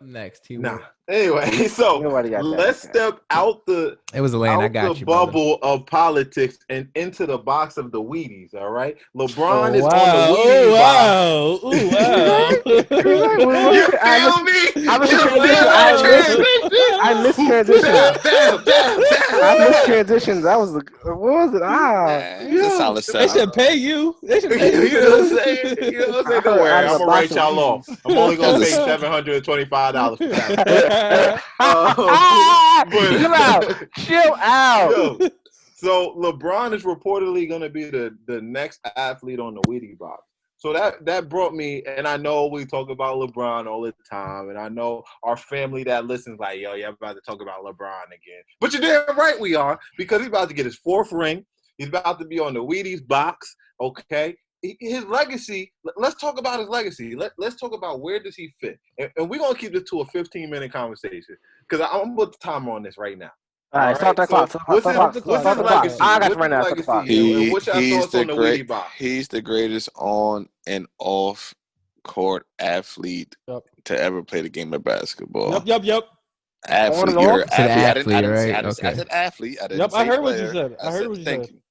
Next, Nah. Anyway, so let's step out the bubble of politics and into the box of the Wheaties. All right, LeBron is on the Wheaties box. You feel me? I missed transitions. That was what was it? It's a solid set. They should pay you. You know what I'm saying? Don't worry, I'm gonna write y'all off. I'm only gonna pay $725 for that. Chill out. So LeBron is reportedly going to be the next athlete on the Wheaties box. So that brought me, and I know we talk about LeBron all the time, and I know our family that listens like, yo, you're about to talk about LeBron again. But you're damn right we are, because he's about to get his 4th ring. He's about to be on the Wheaties box, okay? His legacy, let's talk about his legacy. Let's talk about where does he fit. And we're going to keep this to a 15-minute conversation, because I'm going to put the timer on this right now. All right, start the clock. What's his legacy? I got you right now. What's your thoughts on the Wheaties box? He's the greatest on and off court athlete to ever play the game of basketball. Yep. Athlete. I said athlete. I heard what you said. Thank you.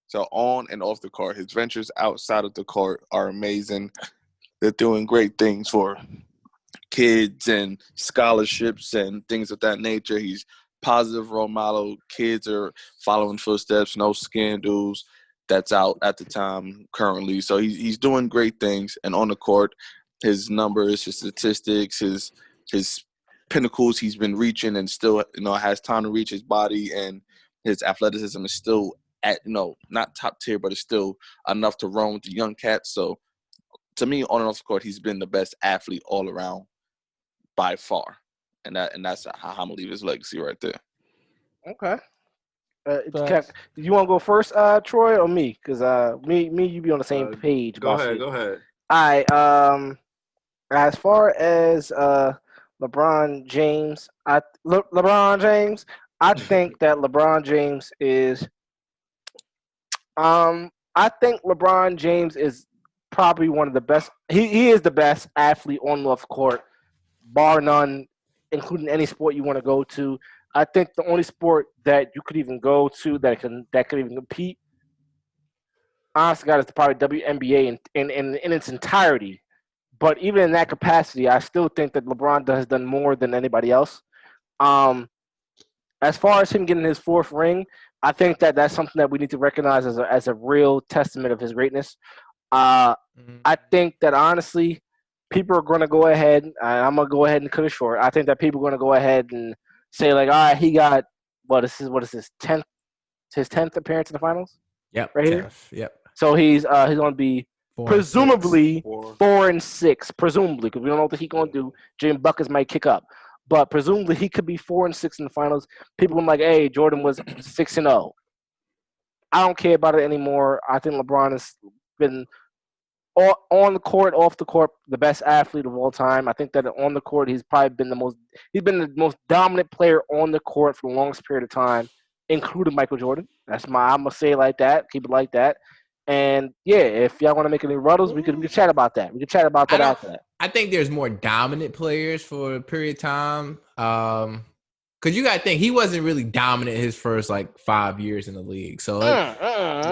So on and off the court, his ventures outside of the court are amazing. They're doing great things for kids and scholarships and things of that nature. He's positive role model. Kids are following footsteps. No scandals that's out at the time currently. So he's doing great things. And on the court, his numbers, his statistics, his pinnacles he's been reaching and still has time to reach his body, and his athleticism is still at not top tier, but it's still enough to run with the young cats. So to me, on and off the court, he's been the best athlete all around by far. And that's how I'm gonna leave his legacy right there. Okay. You want to go first, Troy, or me? Because me, you be on the same page. Go ahead. All right. As far as LeBron James, I think that LeBron James is. I think LeBron James is probably one of the best. He is the best athlete on the court, bar none, including any sport you want to go to. I think the only sport that you could even go to that could even compete, honestly, God, is probably WNBA in its entirety. But even in that capacity, I still think that LeBron has done more than anybody else. As far as him getting his 4th ring, I think that that's something that we need to recognize as a real testament of his greatness. I think that honestly, people are going to go ahead. I'm going to go ahead and cut it short. I think that people are going to go ahead and say like, all right, he got what is his 10th appearance in the finals? Yep. Right here. Yep. So he's going to be presumably 4-6, presumably, because we don't know what he's going to do. Jimmy Buckets might kick up, but presumably he could be 4-6 in the finals. People are like, hey, Jordan was 6-0. I don't care about it anymore. I think LeBron has been on the court, off the court, the best athlete of all time. I think that on the court, he's been the most dominant player on the court for the longest period of time, including Michael Jordan. I'm gonna say it like that, keep it like that. And yeah, if y'all want to make any rebuttals, we can chat about that. We can chat about that after that. I think there's more dominant players for a period of time. Because you got to think he wasn't really dominant his first 5 years in the league. So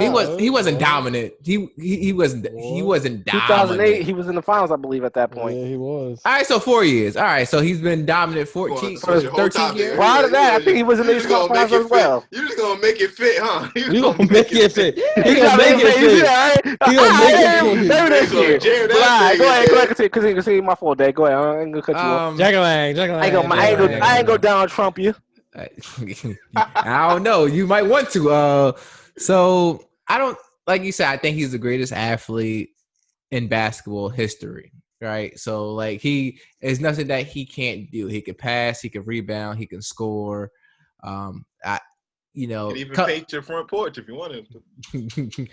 he wasn't dominant. He wasn't dominant. 2008, he was in the finals, I believe, at that point. Yeah, he was. All right, so 4 years. All right, so he's been dominant 13 years. Prior to that, I think he was in the finals as well. You're just gonna make it fit, huh? You gonna make it fit? He gonna make it fit. He gonna make it fit. Go ahead, continue. My fault, Dave. Go ahead. I ain't gonna cut you off. Jackalang. I ain't go down Trump you. I don't know. You might want to. So I don't, like you said, I think he's the greatest athlete in basketball history, right? So he is nothing that he can't do. He can pass, he can rebound, he can score. You can even paint your front porch if you want him to.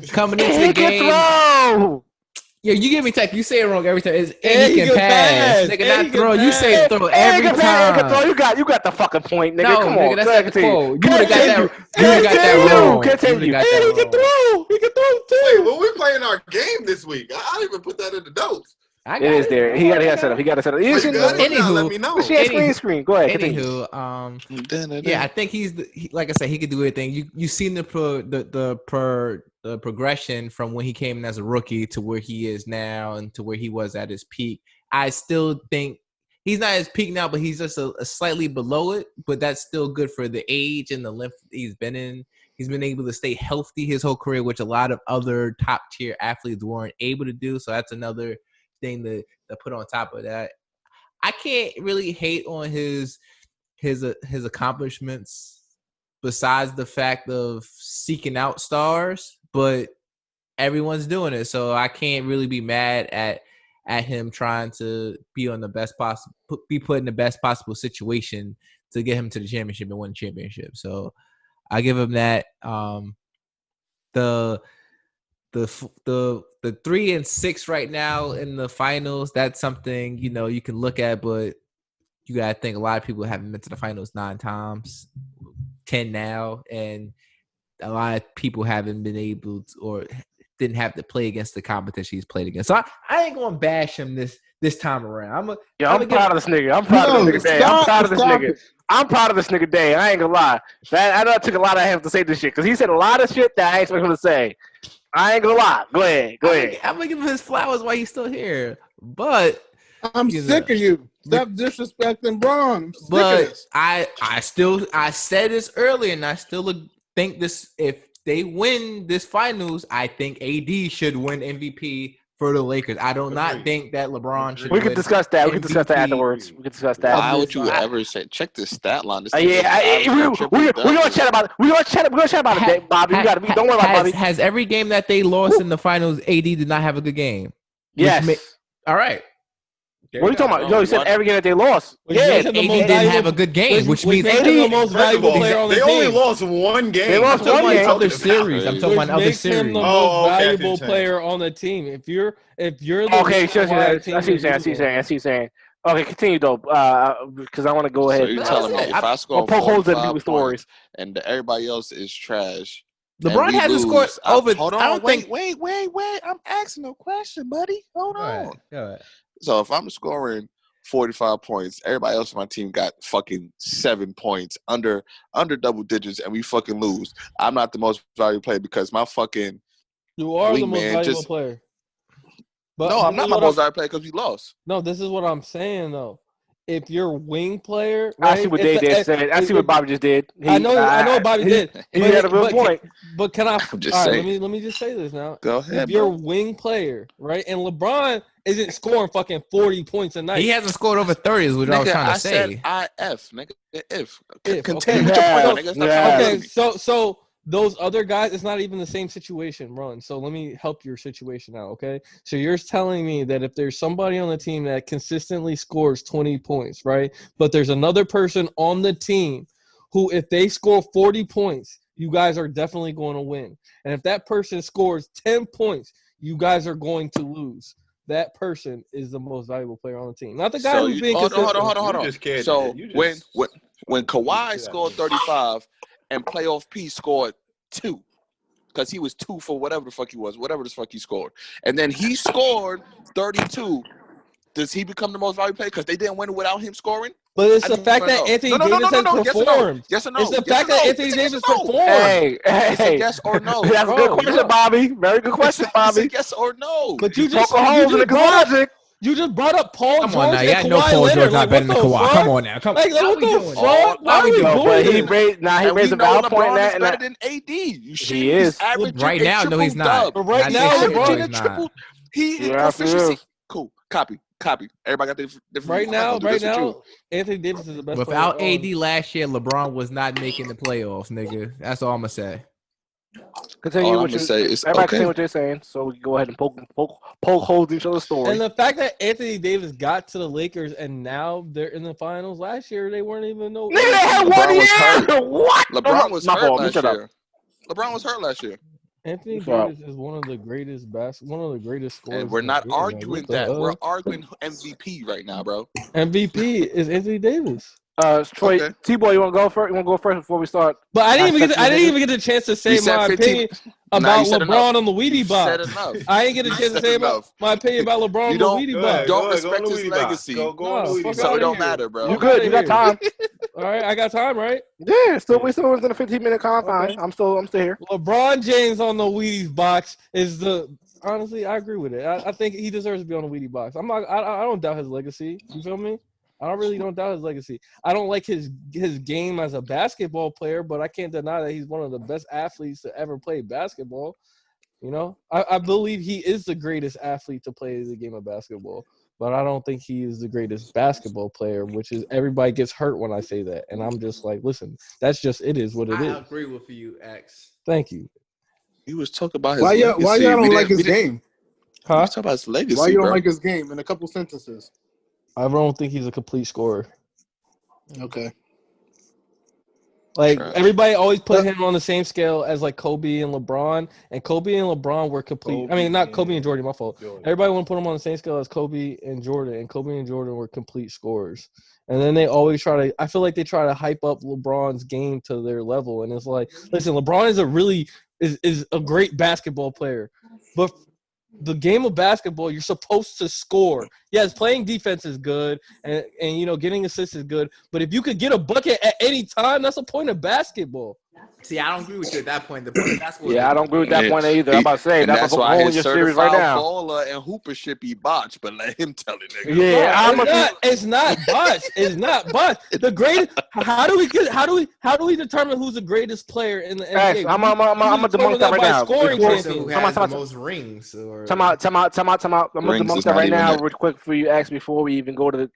Coming into the game. Yeah, you give me tech. You say it wrong every time. He can pass. Nigga, not throw. You say throw every time. You got the fucking point, nigga. No, come nigga, on. That's not the quote. You would have got that wrong. Continue. He can throw. He can throw too. Wait, well, we're playing our game this week. I didn't even put that in the notes. It is there. He got to set up. He got to set up. Anywho, let me know. Share screen. Go ahead. Continue. Yeah, I think like I said, he could do everything. You seen the progression from when he came in as a rookie to where he is now and to where he was at his peak. I still think he's not at his peak now, but he's just a slightly below it. But that's still good for the age and the length he's been in. He's been able to stay healthy his whole career, which a lot of other top tier athletes weren't able to do. So that's another thing to put on top of that. I can't really hate on his accomplishments besides the fact of seeking out stars, but everyone's doing it, so I can't really be mad at him trying to be put in the best possible situation to get him to the championship and win the championship. So I give him that. The 3 and 6 right now in the finals, that's something you can look at, but you gotta think a lot of people haven't been to the finals 9 times, 10 now, and a lot of people haven't been able to or didn't have to play against the competition he's played against. So I ain't gonna bash him this time around. I'm proud of this nigga. I'm proud of this nigga. I'm proud of this nigga. I'm proud of this nigga Day. I ain't gonna lie. I know it took a lot of him to say this shit because he said a lot of shit that I ain't expect him to say. I ain't gonna lie. Go ahead. I'm gonna give him his flowers while he's still here, but I'm sick of you. Stop disrespecting Braun. But I said this earlier, and I still think this. If they win this finals, I think AD should win MVP for the Lakers. I do not think that LeBron should. We can discuss that. We can discuss that afterwards. We can discuss that. Why would you ever say? Check the stat line. We're gonna chat about it. We're gonna chat about it, Bobby. Don't worry about Bobby. Has every game that they lost in the finals, AD did not have a good game? Yes. All right. What are you talking about? You said every game that they lost. Yeah, AD didn't have a good game, which means AD the most valuable player on the team. They only lost one game. They lost one game. Other series. I'm talking about other series. Him the most valuable player on the team. If you're the okay, sure. I see what you're saying. Okay, continue though, because I want to go ahead. So you telling me if I score 45 points and everybody else is trash? LeBron hasn't scored over. Hold on, wait. I'm asking a question, buddy. Hold on. Go ahead. So if I'm scoring 45 points, everybody else on my team got fucking 7 points under double digits, and we fucking lose. I'm not the most valuable player because my fucking you are the most valuable player. But no, I'm not my most valuable player because we lost. No, this is what I'm saying though. If you're wing player, right, I see what Dave said. I see what Bobby just did. I know what Bobby did. He had a real point. But can I? I'm just saying. Right, let me just say this now. Go ahead. If you're a wing player, right, and LeBron isn't scoring fucking 40 points a night. He hasn't scored over 30. Is what I was trying to say. I said IF, nigga. If. Continue with your point, nigga. Okay, so those other guys, it's not even the same situation, Ron. So let me help your situation out, okay? So you're telling me that if there's somebody on the team that consistently scores 20 points, right? But there's another person on the team who, if they score 40 points, you guys are definitely going to win. And if that person scores 10 points, you guys are going to lose. That person is the most valuable player on the team. Not the guy who's being consistent. Hold on. So when Kawhi scored 35 and playoff P scored 2, because he was 2 for whatever the fuck he was, whatever the fuck he scored, and then he scored 32. Does he become the most valuable player because they didn't win without him scoring? But it's the fact that Anthony Davis has performed. Yes or no? It's the fact that Anthony Davis performed. Hey. Yes or no? That's a good question, Bobby. Very good question, Bobby. Yes or no? But you just brought up Paul George. Come on now, and I know Kawhi Paul George Leonard. not better than Kawhi. Come on now, Like what the fuck? Why are we doing this? He raised a valid point. That better than AD. He is right now. No, he's not. But right now, LeBron is triple. He is proficiency. Cool. Copy. Everybody got different. Right now, Anthony Davis is the best. Without AD last year, LeBron was not making the playoffs, nigga. That's all I'm gonna say. Continue what you're saying, so we can go ahead and poke holes in each other's story. And the fact that Anthony Davis got to the Lakers and now they're in the finals. Last year they weren't even Nigga, they had 1 year. What? LeBron was hurt last year. LeBron was hurt last year. Anthony Davis is one of the greatest scorers. And we're not arguing that. We're arguing MVP right now, bro. MVP is Anthony Davis. Troy, okay. T-Boy, you want to go first? You want to go first before we start? But I didn't even get the chance to say my opinion. about said LeBron enough. on the Wheatie You box. said enough. I ain't get a You chance to said say enough. my opinion about LeBron on the Wheatie Go box. ahead, Don't go respect on the his Wheatie box. legacy. Go on the Wheatie fuck box. So outta it don't here. matter, bro. You Fuck good? outta You got here. time? All right, I got time, right? Yeah, we still within a 15-minute confine. Okay. I'm still here. LeBron James on the Wheaties box is the. Honestly, I agree with it. I think he deserves to be on the Wheatie box. I'm not. I don't doubt his legacy. You feel me? I don't doubt his legacy. I don't like his game as a basketball player, but I can't deny that he's one of the best athletes to ever play basketball. You know, I believe he is the greatest athlete to play the game of basketball, but I don't think he is the greatest basketball player, which is everybody gets hurt when I say that. And I'm just like, listen, that's just, it is what it is. I agree with you, X. Thank you. He was talking about his Why legacy. y'all don't like his game? He Huh? was talking about his legacy, Why you don't bro. like his game? In a couple sentences. I don't think he's a complete scorer. Okay. Like Trash. everybody always put him on the same scale as like Kobe and LeBron, and Kobe and LeBron were complete. I mean, not Kobe and Jordan, my fault. Everybody want to put him on the same scale as Kobe and Jordan, and Kobe and Jordan were complete scorers. And then they always try to. I feel like they try to hype up LeBron's game to their level, and it's like, listen, LeBron is a great basketball player, but the game of basketball, you're supposed to score. Yes, playing defense is good, and you know, getting assists is good. But if you could get a bucket at any time, that's the point of basketball. See, I don't agree with you at that point. The point of basketball. Yeah, I don't agree with that point either. I'm about to say and that's a why hole in his your series right certified now. baller and hoopership he botched, but let him tell it, nigga. Yeah, It's not bust. It's not bust. The greatest. How do we determine who's the greatest player in the NBA? I'm gonna debunk that right now. The person who has the most rings. Time out. I'm gonna debunk that right now, real quick for you, X, before we even go to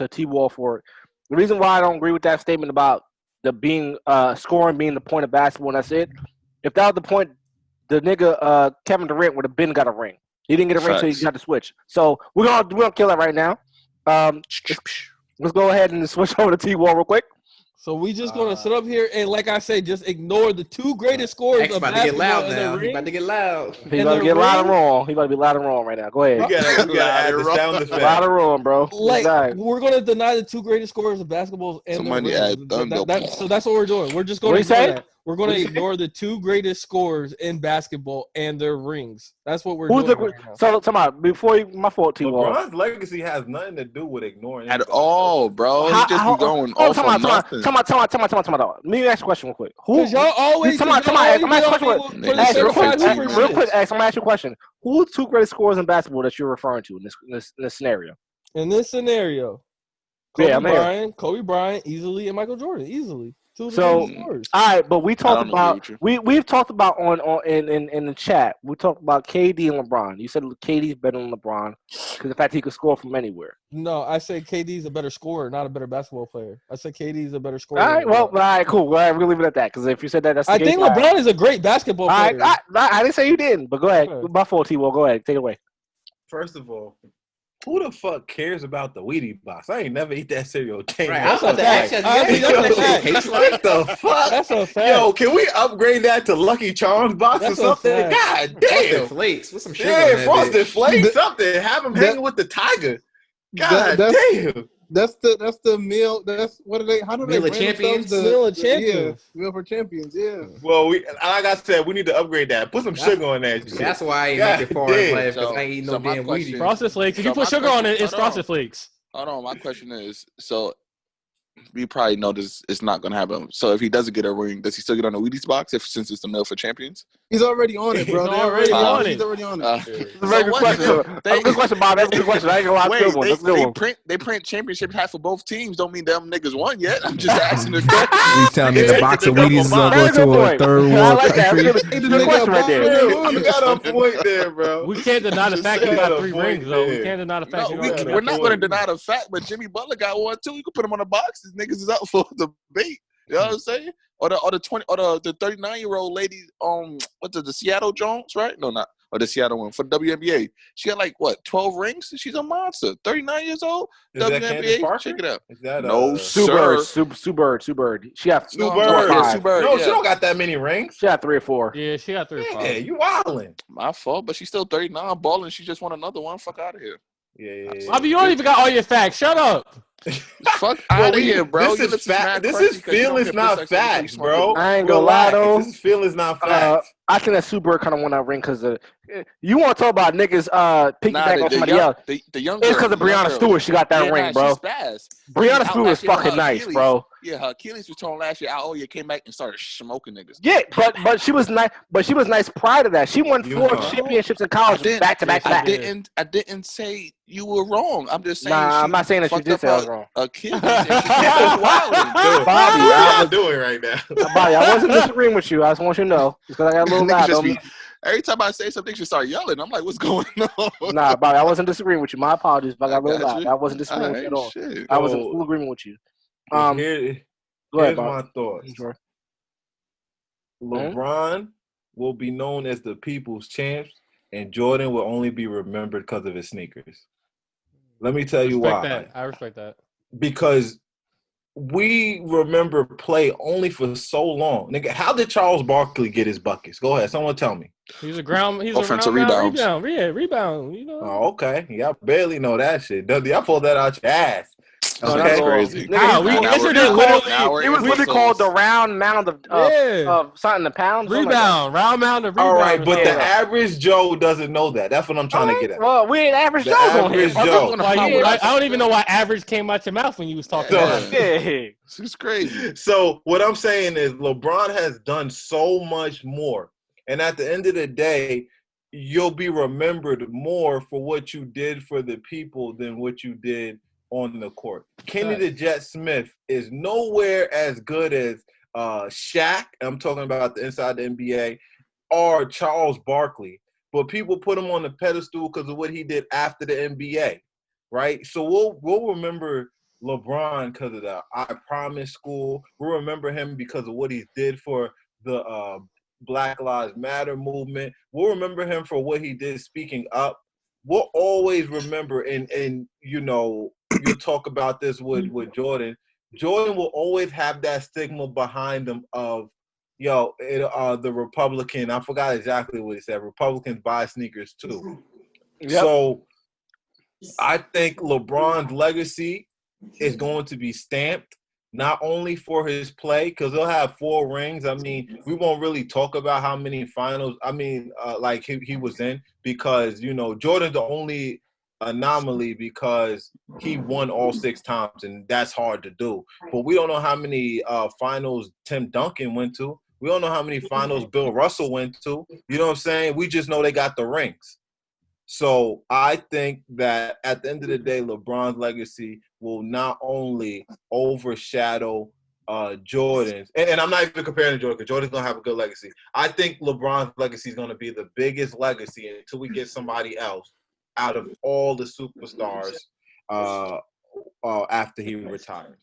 T-Wall for it. The reason why I don't agree with that statement about the being scoring being the point of basketball, and that's it. If that was the point, the nigga Kevin Durant would have been got a ring. He didn't get a ring, so he got to switch. So we're gonna kill that right now. Let's go ahead and switch over to T-Wall real quick. So we just gonna sit up here and, like I say, just ignore the two greatest scorers of basketball in the ring. He's about to get loud. He's about to get loud and wrong. He's about to be loud and wrong right now. Go ahead. We gotta add the sound effect. Loud and wrong, bro. Like we're gonna deny the two greatest scorers of basketball and Somebody their rings. So that's what we're doing. We're just gonna ignore that. We're gonna ignore the two greatest scorers in basketball and their rings. That's what we're doing. Right now. So come on, my fault, T-Wall. LeBron's legacy has nothing to do with ignoring at all, bro. He just be going off on nothing. Come on. Let me ask you a question real quick. Because y'all always real quick, X, I'm gonna ask you a question. Who's the two greatest scorers in basketball that you're referring to in this scenario? In this scenario, Kobe Bryant, easily, and Michael Jordan, easily. So, all right, but we've talked about in the chat. We talked about KD and LeBron. You said KD's better than LeBron because the fact he could score from anywhere. No, I say KD's a better scorer, not a better basketball player. I said KD's a better scorer. All right, cool. All right, we'll leave it at that because if you said that, that's the I think LeBron is a great basketball player. I didn't say you didn't, but go ahead. My fault, T-Wall. Go ahead, take it away. First of all, who the fuck cares about the Wheatie box? I ain't never eat that cereal. Right, that's a fact. What the fuck? That's a fact. Yo, can we upgrade that to Lucky Charms box or something? God damn. Frosted Flakes with some sugar. Yeah, Frosted Flakes, something. Have him hanging with the tiger. God damn. That's the meal. That's what are they? How do they? Meal of Champions. Meal of Champions. Yeah, meal for champions. Yeah. Well, like I said, we need to upgrade that. Put some sugar on that. That's why I ain't make it far in life because I ain't eating no damn Wheaties. Frosted Flakes. If you put sugar on it, it's Frosted Flakes. Hold on. My question is, so we probably know this is not going to happen. So if he doesn't get a ring, does he still get on the Wheaties box since it's the meal for champions? He's already on it, bro. He's already on it. That's a very good question. That's a good question, Bob. That's a good question. I ain't gonna lie. They print championship hat for both teams. Don't mean them niggas won yet. I'm just asking if You telling me the box of Wheaties is gonna go to a third world country? That's a good question right there. You got a point there, bro. We can't deny the fact you got 3 rings, though. We can't deny the fact you got 3 we're not going to deny the fact, but Jimmy Butler got one too. You can put him on the box. These niggas is up for the debate. You know what I'm saying? Or the 39-year-old lady, what's the Seattle Jones, right? No, not the Seattle one for the WNBA. She got 12 rings? She's a monster. 39 years old. Is WNBA. Check it out. Is that no, Sue Bird. She got Sue Bird. Sue Bird. No, she don't got that many rings. She got 3 or 4. Yeah, she got 3 or 5. Yeah, you wildin'. My fault, but she's still 39 balling. She just won another one. Fuck out of here. Yeah. Bobby, you don't even got all your facts. Shut up. Fuck out of here, bro. This is fact. This is feelings, not facts, bro. I ain't gonna lie though. This is feelings, not facts. I think that Super kind of won that ring because you want to talk about niggas piggyback on somebody else. The young it's because of Breonna Stewart. She got that ring, bro. Breonna Stewart is fucking nice, bro. Yeah, her Achilles was torn last year. You came back and started smoking niggas. Yeah, but she was nice. But she was nice prior to that. She won 4 championships in college back to back. I didn't say you were wrong. I'm just saying. Nah, I'm not saying that you did say I was wrong. Achilles. Bobby, what y'all doing right now? Bobby, I wasn't disagreeing with you. I just want you to know because I got a little loud. Every time I say something, she start yelling. I'm like, what's going on? Nah, Bobby, I wasn't disagreeing with you. My apologies if I got a little loud. I wasn't disagreeing with you at all. Shit. I was in full agreement with you. Here's my thoughts. Sure. LeBron will be known as the people's champs, and Jordan will only be remembered because of his sneakers. Let me tell you why. I respect that. Because we remember play only for so long. Nigga, how did Charles Barkley get his buckets? Go ahead. Someone tell me. He's offensive rebound. Rebound. You know. Oh, okay. Y'all barely know that shit. Y'all pulled that out your ass. Okay. That's crazy. It was literally called the round mound of something, the pound. Rebound. Round mound of rebound. All right, but the average Joe doesn't know that. That's what I'm trying to get at. Well, we ain't average Joe. Average Joe. I don't even know why average came out your mouth when you was talking about it. It's crazy. So what I'm saying is LeBron has done so much more. And at the end of the day, you'll be remembered more for what you did for the people than what you did on the court. Kenny the Jet Smith is nowhere as good as Shaq. I'm talking about the inside the NBA, or Charles Barkley. But people put him on the pedestal because of what he did after the NBA, right? So we'll remember LeBron because of the I Promise School. We'll remember him because of what he did for the Black Lives Matter movement. We'll remember him for what he did speaking up. We'll always remember, and you know, you talk about this with Jordan. Jordan will always have that stigma behind him of, the Republican. I forgot exactly what he said. Republicans buy sneakers too. Yep. So I think LeBron's legacy is going to be stamped not only for his play, because he'll have 4 rings. I mean, we won't really talk about how many finals, he was in, because, Jordan's the only anomaly because he won all 6 times, and that's hard to do. But we don't know how many finals Tim Duncan went to. We don't know how many finals Bill Russell went to. You know what I'm saying? We just know they got the rings. So I think that at the end of the day, LeBron's legacy will not only overshadow Jordan's, and I'm not even comparing to Jordan, because Jordan's going to have a good legacy. I think LeBron's legacy is going to be the biggest legacy until we get somebody else out of all the superstars after he retires.